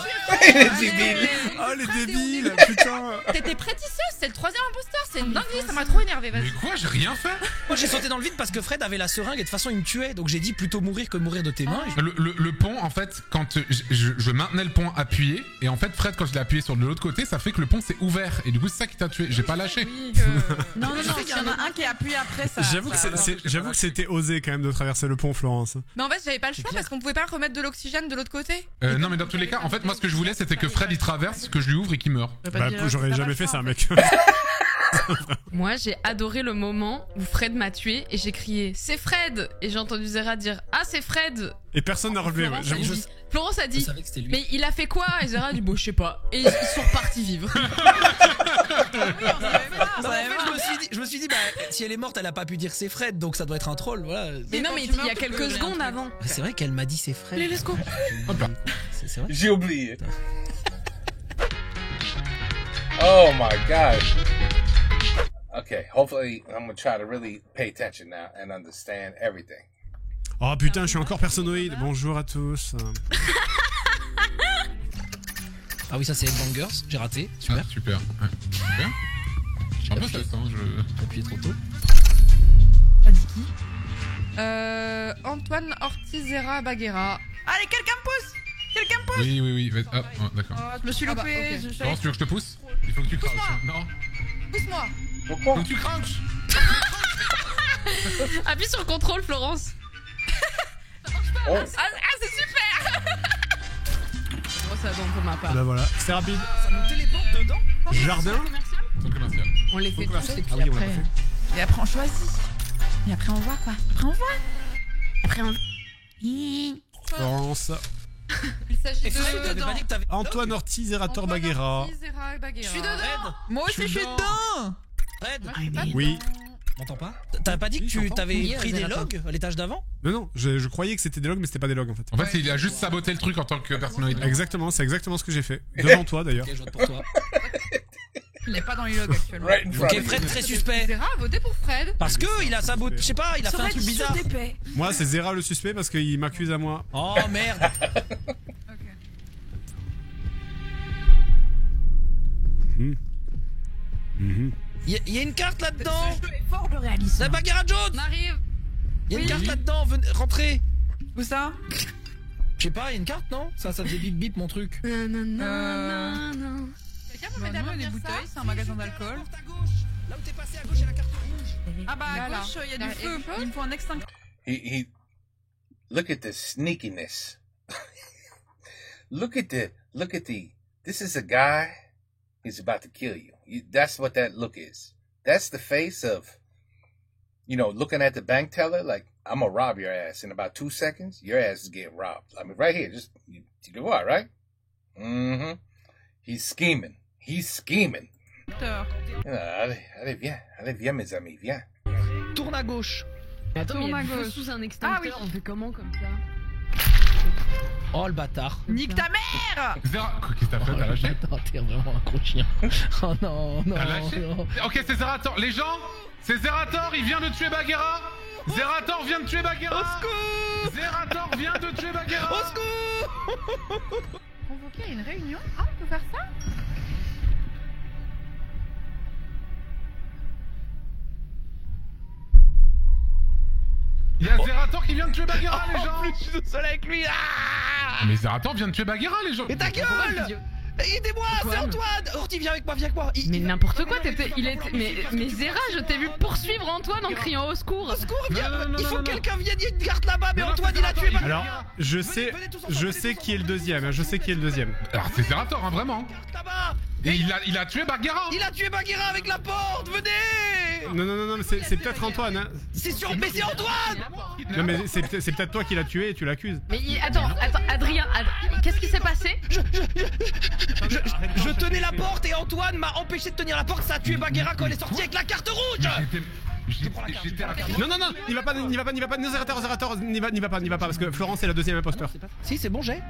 Débile. Oh les débiles! Putain! T'étais prétisseuse, c'est le troisième imposteur. C'est une dinguerie, ça m'a trop énervé. Mais Vas-y. quoi, j'ai rien fait. Moi, j'ai sauté dans le vide parce que Fred avait la seringue et de toute façon, il me tuait. Donc j'ai dit plutôt mourir que mourir de tes mains. Le pont, en fait, quand je maintenais le pont appuyé, et en fait, Fred, quand je l'ai appuyé sur de l'autre côté, ça fait que le pont s'est ouvert. Et du coup, c'est ça qui t'a tué. J'ai pas lâché. Non, il y en a un qui a appuyé après ça. J'avoue que c'était osé quand même de traverser le pont, Florence. Mais en fait, j'avais pas le choix parce qu'on pouvait pas remettre de l'oxygène de l'autre côté. Non, mais dans tous les cas, en fait, moi, ce que je voulais, c'était que Fred il traverse, que je lui ouvre et qu'il meure. Bah, j'aurais jamais fait ça, mec. Moi, j'ai adoré le moment où Fred m'a tué et j'ai crié c'est Fred et j'ai entendu Zera dire ah c'est Fred. Et personne n'a relevé, ouais. Florence a Je dit savais que c'était lui. mais il a fait quoi et Zera a dit bon je sais pas et ils sont repartis vivre. Non, en fait, je me suis dit, bah, si elle est morte, elle a pas pu dire c'est Fred, donc ça doit être un troll, voilà. Mais non mais il y a quelques secondes avant. C'est vrai qu'elle m'a dit c'est Fred. Allez, let's go. Hop là. C'est vrai. J'ai oublié. Oh my gosh. Okay, hopefully I'm gonna try to really pay attention now and understand everything. Oh putain, je suis encore personnoïde. Bonjour à tous. Ah oui, ça c'est Headbangers, j'ai raté. Super. Ah, super. Ouais. Super. Je suis un peu stressant, J'ai appuyé trop tôt. Antoine, Ortiz, Zera, Bagheera. Allez, quelqu'un me pousse. Quelqu'un me pousse. Oui. Hop, oh, d'accord. Je me suis Ah bah, loupé. ok. Florence, tu veux que je te pousse? Il faut que tu crouches. Non. Pousse-moi. Pourquoi? Faut que tu crouches. Appuie sur le contrôle Florence. Ça marche pas. Oh. c'est super. Bon, ça va pour ma part. Bah voilà, c'est rapide. Ça nous téléporte dedans. Jardin. Centre commercial. On les fait tous et puis Ah oui, on l'a après. pas fait. Et après on choisit. Et après on voit quoi. Après on voit. Après on. Florence. Il s'agit Et de. Fred, t'avais pas dit que t'avais. Antoine Ortiz, Zerator Baguera. Je suis dedans. Fred, Moi aussi, je suis dedans. Fred, Moi, je suis pas Oui. m'entends pas? T'avais pas dit que Si, tu j'entends. t'avais Oui, pris des Zerator. logs à l'étage d'avant? Non, je croyais que c'était des logs, mais c'était pas des logs en fait. En fait, il a juste saboté le truc en tant que personnalité. Exactement, c'est exactement ce que j'ai fait. Devant toi d'ailleurs. Ok, je vote pour toi. Il n'est pas dans les logs actuellement. Right in front Ok, of you. Fred, très suspect. Zera a voté pour Fred. Parce que il a saboté, je sais pas, il a fait un truc bizarre. Moi, c'est Zera le suspect parce qu'il m'accuse à moi. Oh merde. Il y a une carte là-dedans. Fort de réalisme. La Baguera Jones. On arrive. Il y a une carte là-dedans, venez, rentrez. Où ça? Je sais pas, il y a une carte, non? Ça faisait bip bip mon truc. Quelqu'un peut Bah m'aider à non, remplir des ça bouteilles, c'est un magasin d'alcool. Porte à gauche. Là où t'es passé à gauche, il y a la carte rouge. Ah bah Là, à là. gauche, il y a Là, du feu. quelque chose Il me faut un extincteur. He look at the sneakiness. look at the this is a guy, he's about to kill you. That's what that look is. That's the face of, looking at the bank teller like, I'm gonna rob your ass. In about 2 seconds, your ass is getting robbed. I mean, right here, just, you what, right? Mm-hmm. He's scheming. Allez, viens, mes amis, viens. Tourne à gauche. Attends, mais il y Tourne a à du feu gauche. sous un extincteur. Ah oui. On fait comment comme ça? Oh le bâtard. Nique ta mère! Zera... Qu'est-ce que t'as fait? T'as lâché? Attends, t'es vraiment un gros chien. Oh non, non. T'as lâché? non. Ok, c'est Zerator. Les gens, c'est Zerator, il vient de tuer Baguera. Zerator vient de tuer Baguera. Au secours! Zerator vient de tuer Baguera. Au secours! Convoquer à une réunion. Ah, on peut faire ça? Il y a Zerator qui vient de tuer Baguera, les gens. Je suis tout seul avec lui. Ah! Mais Zerator vient de tuer Baguera, les gens. Mais ta gueule! Aidez-moi, c'est Antoine! Orti, viens avec moi, viens avec moi! Mais n'importe quoi, mais Zera, je t'ai vu poursuivre Antoine en criant au secours. Au secours, viens! Non, Il faut non, que quelqu'un vienne, il y a une carte là-bas, mais Antoine il a tué Baguera! Alors, je sais qui est le deuxième. Alors c'est Zerator, hein, vraiment. Carte là-bas! Et il a tué Baguera. Il a tué Baguera avec la porte! Venez! Non, mais c'est peut-être Antoine. Hein. C'est sûr, mais c'est Antoine! Non, mais c'est peut-être toi qui l'as tué et tu l'accuses. Mais attends, Adrien, qu'est-ce qui s'est passé? Je tenais la porte et Antoine m'a empêché de tenir la porte, ça a tué Baguera quand elle est sortie avec la carte rouge! J'étais à Non, n'y va pas, Zerator, n'y va pas, parce que Florence est la deuxième imposteur. Si, c'est bon, j'ai.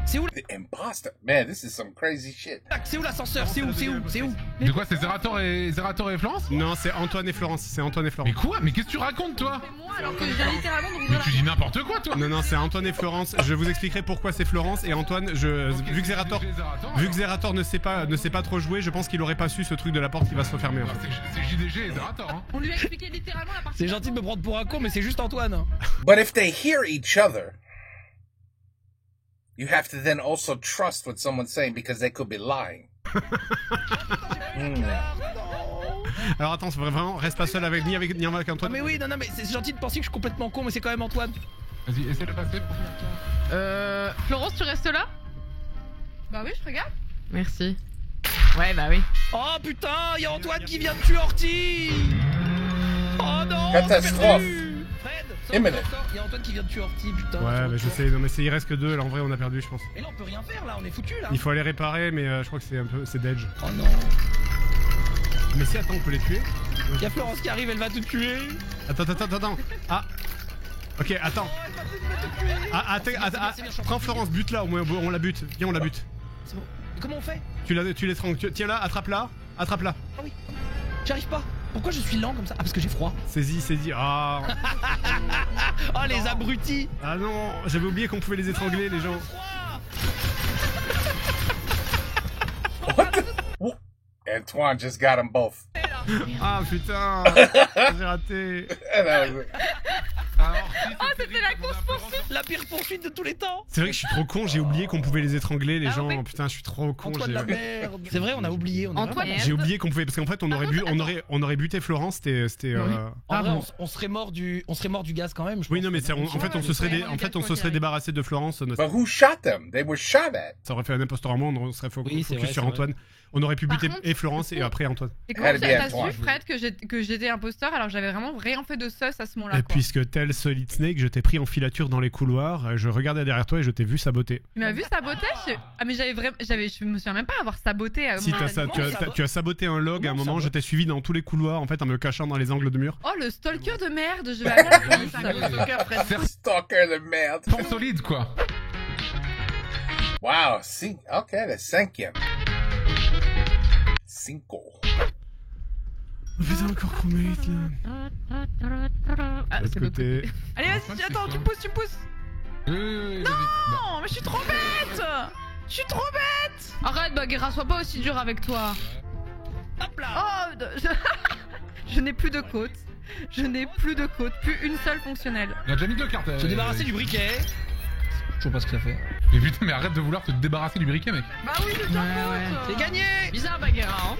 C'est où The imposter. Man, this is some crazy shit. C'est où l'ascenseur? C'est où? De quoi, c'est Zerator et Florence? Non, c'est Antoine et Florence, Mais quoi? Mais qu'est-ce que tu racontes, toi? C'est moi alors que je viens littéralement de Mais rouvrir tu dis n'importe quoi, toi. Non, c'est Antoine et Florence. Je vous expliquerai pourquoi c'est Florence et Antoine. Vu que Zerator ne sait pas trop jouer, je pense qu'il aurait pas su ce truc de la porte qui va se refermer. En fait. C'est JDG et Zerator, hein. On lui a expliqué littéralement la partie. C'est gentil de me prendre pour un con, mais c'est juste Antoine. But if they hear each other, you have to then also trust what someone's saying because they could be lying. Alors attends, vraiment, reste pas seul ni avec Ah Antoine. mais oui, non, mais c'est gentil de penser que je suis complètement con, mais c'est quand même Antoine. Vas-y, essaie de passer pour Florence, tu restes là? Bah oui, je regarde. Merci. Ouais, bah oui. Oh putain, y a Antoine qui vient de tuer Orti. Oh non, Catastrophe. Fred, Imminent. y a Antoine qui vient de tuer Orti, putain. Ouais, mais je sais, non, mais il reste que deux, là en vrai on a perdu, je pense. Et là on peut rien faire, là, on est foutu là. Il faut aller réparer, mais je crois que c'est Dedge. Oh non. Mais si, attends, on peut les tuer. Y a Florence qui arrive, elle va te tuer. Attends. Ah. Ok, attends. Prends Florence, bute-la, au moins on la bute. Viens, on la bute. C'est bon. Et comment on fait? Tu l'étrangles. Tiens-la, attrape-la. Attrape-la. Ah oui. J'arrive pas. Pourquoi je suis lent comme ça? Ah, parce que j'ai froid. Saisis. Ah. Oh les abrutis. Ah non, j'avais oublié qu'on pouvait les étrangler, les gens. Antoine just got them both. Ah putain, j'ai raté. c'était la course-poursuite. La pire poursuite de tous les temps. C'est vrai que je suis trop con, j'ai oublié qu'on pouvait les étrangler, les gens. oui. Putain, je suis trop con. Antoine la merde. C'est vrai, on a oublié. On a Antoine, vraiment- J'ai oublié qu'on pouvait. Parce qu'en fait, on aurait buté Florence, c'était. En vrai, on serait mort du gaz quand même. je Oui, pense. non, mais en fait, on se serait débarrassé de Florence. But who shot them? They were shot at. Ça aurait fait un imposteur en moins, on serait Oui, c'est focus vrai, sur c'est Antoine. On aurait pu Par buter contre, et Florence et après Antoine. Et comment Elle est bien t'as trois. su, Fred, que j'étais imposteur alors que j'avais vraiment rien fait de sus à ce moment-là, Et quoi. puisque tel Solid Snake, je t'ai pris en filature dans les couloirs, je regardais derrière toi et je t'ai vu saboter. Tu m'as vu saboter Ah, mais je me souviens même pas avoir saboté. Si tu as saboté un log à un moment, je t'ai suivi dans tous les couloirs en fait en me cachant dans les angles de mur. Oh, le stalker de merde, je vais aller à la police. Stalker the merde. Pan solide, quoi. Wow, ok, le cinquième. Cinco. Oh putain, encore crewmate là. Ah, De l'autre c'est l'autre côté. Allez, vas-y, attends, tu me pousses. Non. Non, mais je suis trop bête. Je suis trop bête. Arrête, Bagheera, sois pas aussi dur avec toi. Hop là. Oh, je n'ai plus de côte. Je n'ai plus de côte, plus une seule fonctionnelle. Il a déjà mis 2 cartes. Se débarrasser du briquet. Je sais pas ce que ça fait. Mais putain, mais arrête de vouloir te débarrasser du briquet, mec. Bah oui, c'est ta faute. C'est gagné. Bizarre, Bagheera, hein.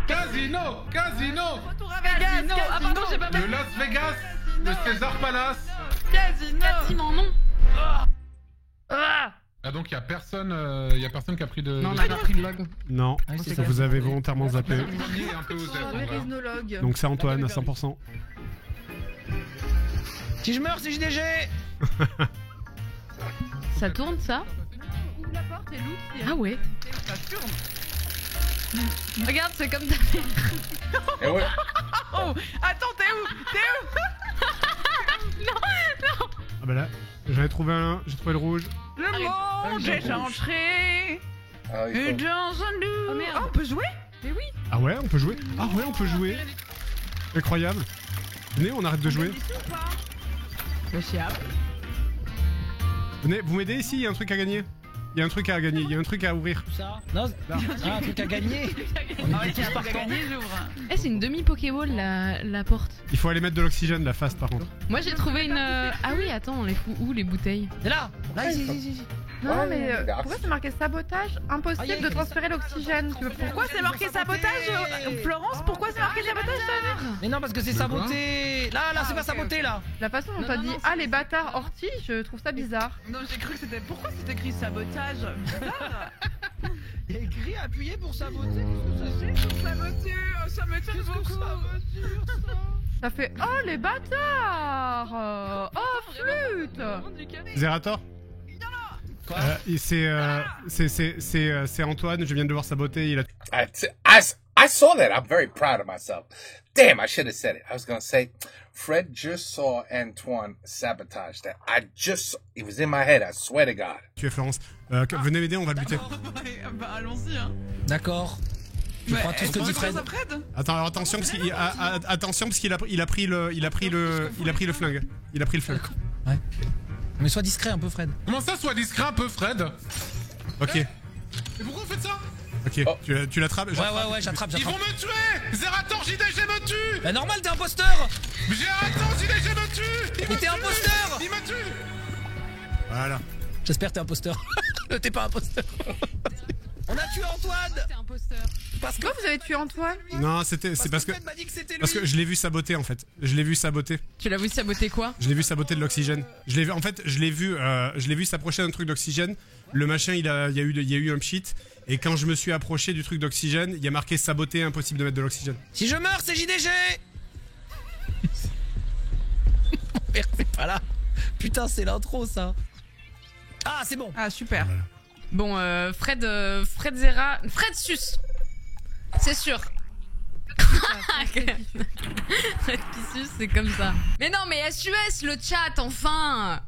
Casino. Casino. Retour à Vegas. Ah pardon, j'ai pas Le Las Vegas, le César Palace. Casino. bâtiment, non. Ah donc y a personne qui a pris de... Non, on a pas pris le log. Non, Ah, c'est ça vous avez volontairement zappé. Un peu aux airs, en vrai. Ethnologue. Donc c'est Antoine à 100%. Si je meurs, c'est JDG. Ça tourne, ça? Ouvre la porte et loot. Ah ouais. Ça tourne. Regarde, c'est comme ta mère. Eh ouais. Oh, attends, t'es où? Ah bah là, j'en ai trouvé un, j'ai trouvé le rouge. Le monde est entré Ah, il faut- dans un nous. Oh, merde. on peut jouer? Ah ouais, on peut jouer. Ah ouais, on peut jouer. Incroyable. Venez, on arrête de jouer. Le chien. Venez, vous m'aidez ici, il y a un truc à gagner. Il y a un truc à gagner, il y a un truc à ouvrir. Ça. Non, un truc à gagner. Ah ouais, tiens, pour gagner, j'ouvre. Eh, c'est une demi-Pokéball la porte. Il faut aller mettre de l'oxygène, la fast par contre. Moi j'ai trouvé une. Ah oui, attends, on les fout où les bouteilles? C'est là. Là, ici. Non, mais Regarde. pourquoi c'est marqué sabotage? Impossible de transférer l'oxygène. Tu veux Pourquoi c'est marqué sabotage? Florence, pourquoi c'est marqué sabotage? Mais non, parce que c'est saboté. Là, c'est pas saboté là. La façon dont t'as dit ah les bâtards orties, je trouve ça bizarre. Non, j'ai cru que c'était. Pourquoi c'est écrit sabotage? Bizarre. Il y a écrit appuyer pour saboter. C'est pour saboter. Ça m'étonne beaucoup. Ça fait oh les bâtards. Oh flûte. Zerator Quoi? c'est Antoine, je viens de devoir saboter, il a... I saw that. I'm very proud of myself. Damn, I should have said it. I was going to say, Fred just saw Antoine sabotage that. It was in my head, I swear to God. Tu es Florence. Venez m'aider, on va le buter. Bah, allons-y, hein. D'accord. Je crois tout ce que dit Fred. Attends, alors attention parce qu'il a pris le flingue. Il a pris le flingue. Ouais. Mais sois discret un peu, Fred. Comment ça, sois discret un peu, Fred? Ok, Et pourquoi vous faites ça? ok. Oh. Tu l'attrapes? Ouais, j'attrape. Ils vont me tuer! Zerator JDG me tue! Bah, normal, t'es imposteur! Mais Zerator JDG me tue! Mais t'es imposteur! Il me tue! Voilà. J'espère que t'es imposteur. T'es pas imposteur. On a tué Antoine! T'es imposteur. Parce que. Pourquoi vous avez tué Antoine? Non, c'est parce que... Fred m'a dit que c'était lui. Parce que je l'ai vu saboter en fait. Je l'ai vu saboter. Tu l'as vu saboter quoi? Je l'ai vu saboter de l'oxygène. Je l'ai vu s'approcher d'un truc d'oxygène. Le machin, il y a eu un pchit. Et quand je me suis approché du truc d'oxygène, il y a marqué saboter, impossible de mettre de l'oxygène. Si je meurs, c'est JDG! Mon père, c'est pas là. Putain, c'est l'intro ça. Ah, c'est bon. Ah, super. Bon, Fred Zera. Fred Sus. C'est sûr. Fred qui suce, c'est comme ça. Mais non, mais SUS, le chat, enfin.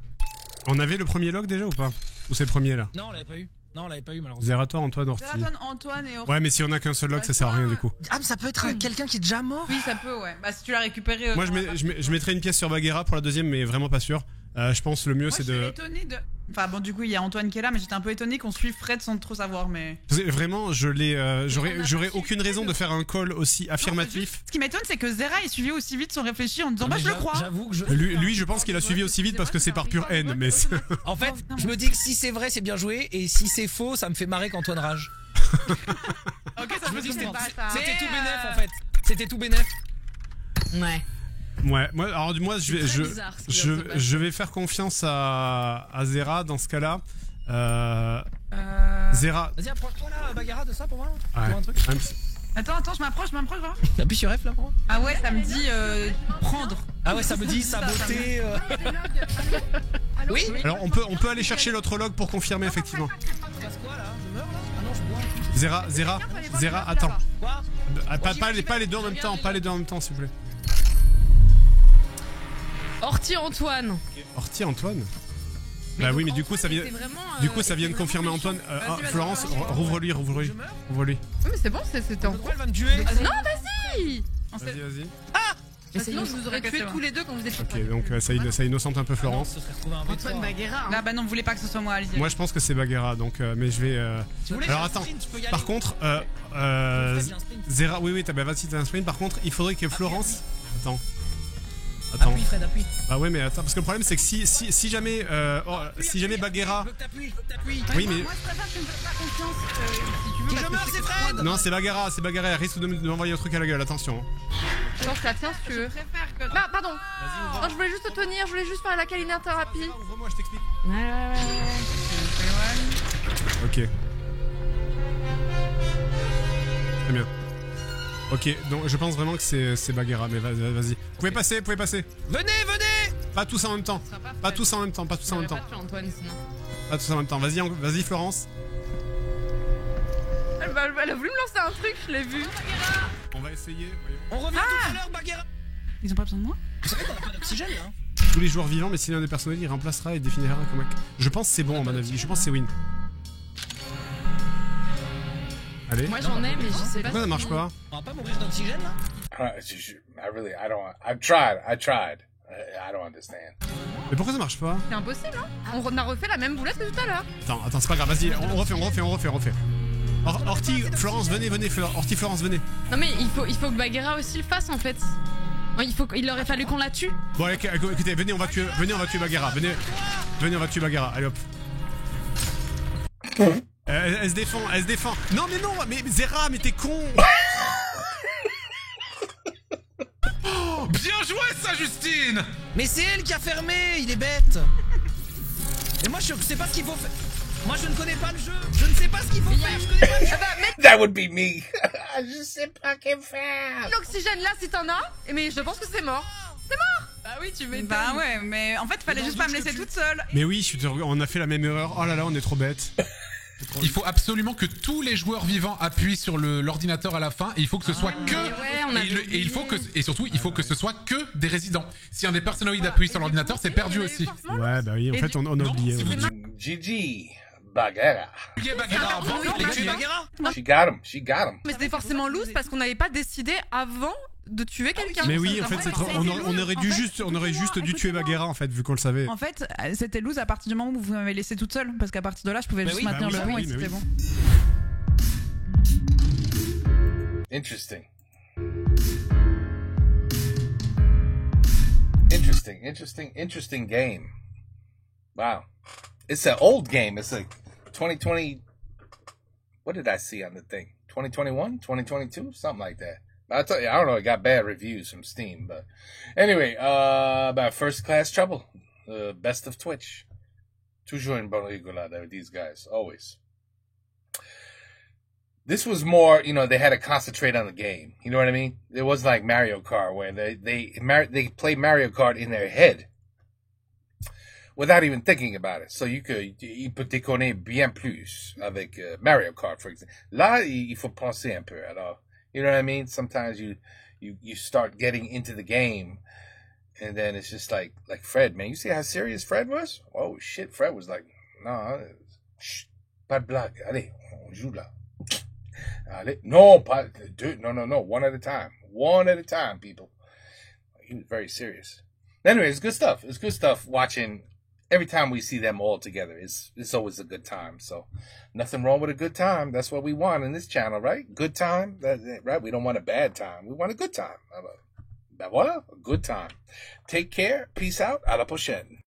On avait le premier log déjà ou pas? Ou c'est le premier là? Non, on l'avait pas eu. Non, on l'avait pas eu malheureusement. Zerator, Antoine, Orti. Antoine et Ouais, mais si on a qu'un seul log, ça sert à rien du coup. Ah, mais ça peut être quelqu'un qui est déjà mort. Oui, ça peut, ouais. Bah, si tu l'as récupéré. Moi, je mettrais une pièce sur Bagheera pour la deuxième, mais vraiment pas sûr. Je pense le mieux, c'est Je suis de. étonné de. Enfin bon, du coup, il y a Antoine qui est là, mais j'étais un peu étonné qu'on suive Fred sans trop savoir, mais... Vraiment, j'aurais aucune raison de faire un call aussi affirmatif. Ce qui m'étonne, c'est que Zera ait suivi aussi vite sans réfléchir en disant bah je le crois. J'avoue que je... Lui, je pense qu'il a suivi aussi vite parce que c'est par pure haine, mais... En fait, je me dis que si c'est vrai, c'est bien joué, et si c'est faux, ça me fait marrer qu'Antoine rage. Ok, ça Je me dis que c'est pas ça. c'était tout bénef, en fait. C'était tout bénef. Ouais. Ouais, moi, C'est très bizarre, ce qui vient de se passer. je vais faire confiance à Zera dans ce cas-là. Zera. Vas-y, approche-toi là, Bagheera, de ça pour moi. Ouais. Pour un truc. Attends, je m'approche, voilà. Appuie sur F là pour moi. Ah ouais, ça me dit prendre. Ah ouais, ça me dit saboter. Oui. Alors, on peut aller chercher l'autre log pour confirmer, effectivement. Tu passes quoi là? Je meurs là? Ah non, je bois. Zera, attends. Quoi? Pas les deux en même temps, s'il vous plaît. Orti Antoine. Orti Antoine. Bah oui, mais du coup, ça vient. Ça vient de confirmer Antoine. Florence, rouvre-lui. Oui, mais c'est bon, c'était en cours. Pourquoi elle va me tuer? Non, vas-y. Vas-y. Mais sinon, je vous aurais tué tous les deux quand vous étiez. Ok, donc ça innocente un peu Florence. Se serait retrouvé un Antoine V3. Bagheera. Là, bah non, vous voulez pas que ce soit moi, allez-y. Moi, je pense que c'est Bagheera, donc mais je vais. Si vous voulez, Alors j'ai un attends. sprint, je peux y aller. Par contre, Fred, j'ai un sprint. Zera, oui, vas-y, t'as un sprint. Par contre, il faudrait que Florence. Attends. Appuie, Fred, appuie. Bah ouais, mais attends, parce que le problème c'est que si jamais Bagheera. Je veux que t'appuies. Oui, mais Moi, je préfère que tu me fasses pas confiance si tu veux. Si je meurs, c'est Fred. non, c'est Bagheera, elle risque de m'envoyer un truc à la gueule. Attention. Je pense que ça tient si tu veux. Je préfère que. Bah, pardon. Non, je voulais juste te tenir, je voulais juste faire la calinathérapie. Ouvre-moi, je t'explique. Ouais. Ok. Très bien. Ok, donc je pense vraiment que c'est Bagheera, mais vas-y. Vous pouvez passer. Venez. Pas tous en même temps. Pas tous en même temps. Pas tué Antoine sinon. Pas tous en même temps. Vas-y, Florence. Elle a voulu me lancer un truc, je l'ai vu. On va essayer. Voyons. On revient tout à l'heure, Bagheera. Ils ont pas besoin de moi? Vous savez qu'on a pas d'oxygène là? Tous les joueurs vivants, mais s'il y a un des personnels, il remplacera et définira comme un. Je pense que c'est bon, à mon avis. Je pense que c'est win. Allez. Moi j'en ai mais je sais pas. Pourquoi ça marche pas? On va pas mourir d'oxygène là? I don't. I've tried. I don't understand. Mais pourquoi ça marche pas? C'est impossible, hein. On a refait la même boulette que tout à l'heure. Attends, c'est pas grave, vas-y, on refait. Orti, Florence, venez, Orti, Florence, venez. Non mais il faut que Bagheera aussi le fasse en fait. Il aurait fallu qu'on la tue. Bon, écoutez, venez, on va tuer Bagheera. Venez, on va tuer Bagheera. Allez hop. Elle se défend. Non, mais Zera, mais t'es con. Bien joué ça, Justine. Mais c'est elle qui a fermé, il est bête. Et moi je sais pas ce qu'il faut faire. Moi je ne connais pas le jeu. Je ne sais pas ce qu'il faut faire. Je connais pas le jeu. That would be me. Je sais pas qu'elle faire. L'oxygène là, si t'en as. Mais je pense que c'est mort. Bah oui tu m'étonnes. Bah ouais, mais en fait, fallait juste pas me laisser toute seule. Mais oui, on a fait la même erreur. Oh là là, on est trop bêtes. Il faut absolument que tous les joueurs vivants appuient sur l'ordinateur à la fin et il faut que ce soit et surtout il faut que ce soit que des résidents. Si un des personnoïdes appuie sur l'ordinateur, c'est perdu aussi. Ouais, bah oui, en fait, on a oublié. Ouais. GG. Bagheera. Bagheera avant, Il a tué Bagheera. She got him. Mais c'était forcément loose parce qu'on n'avait pas décidé avant de tuer quelqu'un. Mais oui, en fait, on aurait juste dû tuer Bagheera, en fait, vu qu'on le savait. En fait, c'était loose à partir du moment où vous m'avez laissé toute seule. Parce qu'à partir de là, je pouvais juste maintenir le pont et c'était bon. Interesting game. Wow. It's an old game. It's like 2020. What did I see on the thing? 2021? 2022? Something like that. I don't know. It got bad reviews from Steam, but anyway, about First Class Trouble, best of Twitch. Toujours une bonne rigolade with these guys, always. This was more, they had to concentrate on the game. You know what I mean? It was like Mario Kart, where they play Mario Kart in their head without even thinking about it. So you peux déconner bien plus avec Mario Kart, for example. Là, il faut penser un peu. Alors, you know what I mean? Sometimes you start getting into the game, and then it's just like Fred, man. You see how serious Fred was? Oh shit, Fred was like, non, pas de blague. Allez, on joue là. Allez, non, pas deux, no, one at a time, people. He was very serious. Anyway, it's good stuff. It's good stuff watching every time we see them all together, it's always a good time. So nothing wrong with a good time. That's what we want in this channel, right? Good time, right? We don't want a bad time. We want a good time. Voilà, a good time. Take care. Peace out. À la prochaine.